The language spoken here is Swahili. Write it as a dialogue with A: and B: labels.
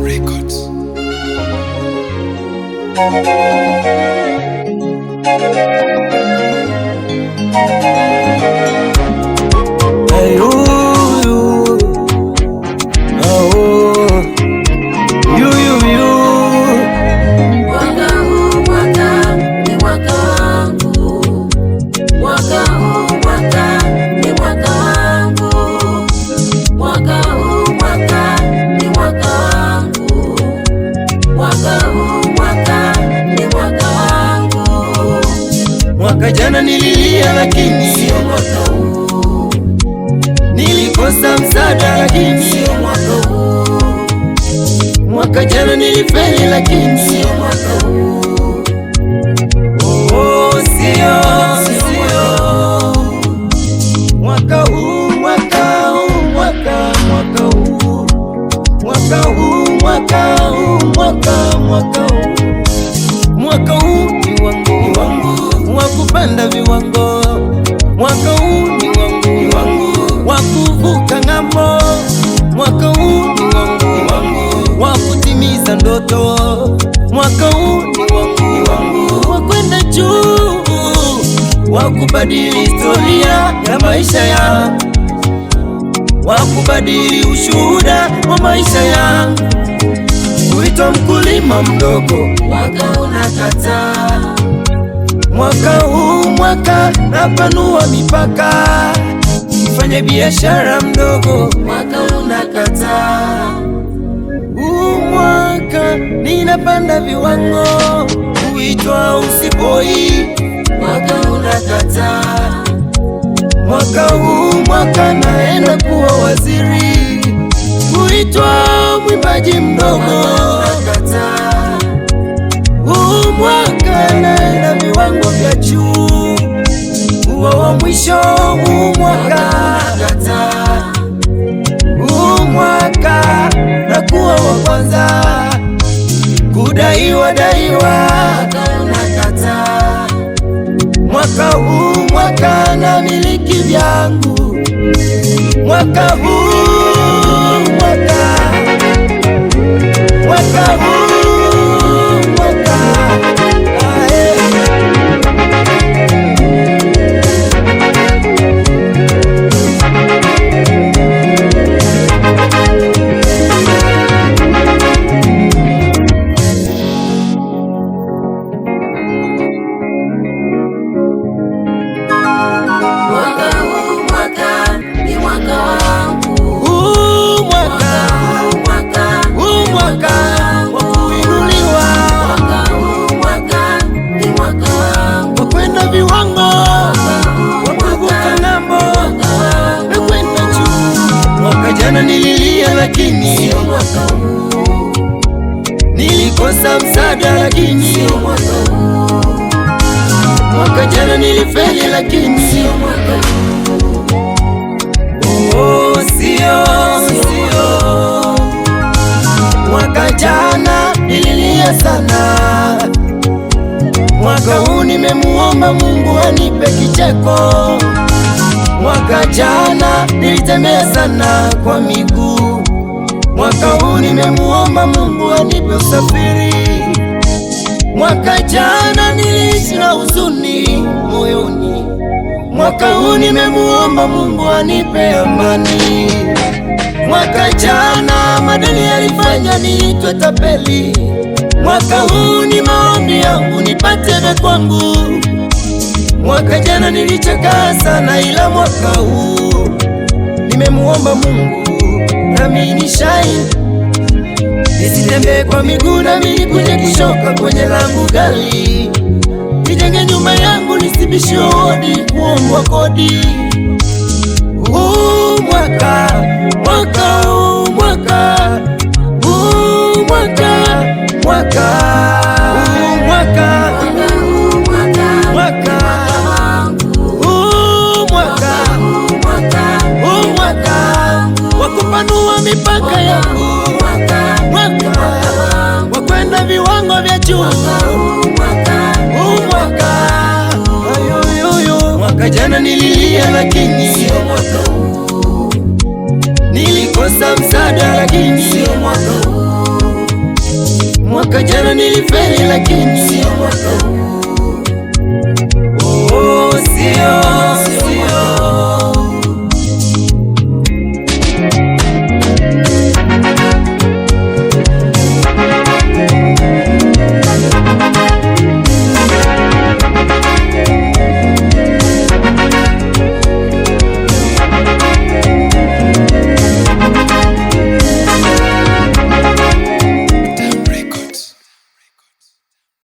A: Records.
B: Hey,
C: Mwaka huu mwaka ni mwaka wangu. Mwaka huu mwaka ni mwaka wangu. Mwaka huu mwaka ni mwaka wangu. Mwaka huu mwaka ni mwaka wangu.
B: mwaka jana nililia lakini
C: Sio mwaka huu.
B: nilikosa msaada lakini
C: Sio mwaka huu.
B: mwaka jana nilifeli lakini
C: Sio mwaka huu.
B: sio mwaka huu, mwaka huu, mwaka huu, mwaka huu, mwaka huu ni wangu wa kupanda viwango, mwaka huu ni wangu wa kuvuka ng'ambo, mwaka huu ni wangu wa kutimiza ndoto, mwaka huu ni wangu wa kwenda juu, wa kubadili historia ya maisha yangu, wa kubadili ushuhuda wa maisha yangu. Kuitwa mkulima mdogo,
C: Mwaka unakataa.
B: mwaka huu mwaka napanua mipaka, mfanye biashara mdogo,
C: Mwaka unakataa.
B: huu mwaka ninapanda viwango, kuitwa usiboi,
C: Mwaka unakataa.
B: mwaka huu mwaka naenda kuwa waziri, kuitwa mwimbaji mdogo,
C: Unakataa.
B: huu mwaka naenda viwango vya juu, kuwa wa mwisho huu mwaka,
C: Unakataa.
B: huu mwaka na kuwa wa kwanza, kudaiwa daiwa,
C: Mwaka unakataa.
B: mwaka huu mwaka na miliki vyangu, mwaka huu mwaka huu mwaka ae.
C: Mwaka huu mwaka ni mwaka wangu.
B: Huu mwaka,
C: Huu mwaka
B: wa kuinuliwa,
C: mwaka huu mwaka ni mwaka wangu.
B: wa kwenda viwango, wa kuvuka ng'ambo na kwenda juu. Mwaka jana nililia lakini
C: Sio mwaka huu.
B: nilikosa msaada lakini
C: Sio mwaka huu.
B: mwaka jana nilifeli lakini
C: Sio mwaka
B: sio mwaka jana nililia sana, mwaka huu nimemuomba Mungu anipe kicheko, mwaka jana nilitembea sana kwa miguu, mwaka huu nimemuomba Mungu anipe usafiri, mwaka jana niliishi na huzuni moyoni, mwaka huu nimemuomba Mungu anipe amani. Mwaka jana madeni yalifanya niitwe tapeli, mwaka huu ni maombi yangu nipate vya kwangu. Mwaka jana nilicheka sana, ila mwaka huu nimemuomba Mungu nami nishai, nisitembee kwa miguu nami nikuje kushoka kwenye langu gari, nijenge nyumba yangu nisibishiwe hodi kuombwa kodi. Huu mwaka huu mwaka huu mwaka huu mwaka
C: huu mwaka wangu.
B: huu mwaka wa kupanua mipaka yangu, mwaka wa kwenda viwango vya juu, huu mwaka mwaka jana nililia lakini
C: Sio mwaka huu.
B: nilikosa msaada lakini
C: Sio mwaka huu.
B: Mwaka jana nilifeli lakini
C: sio mwaka huu.
B: oh, sio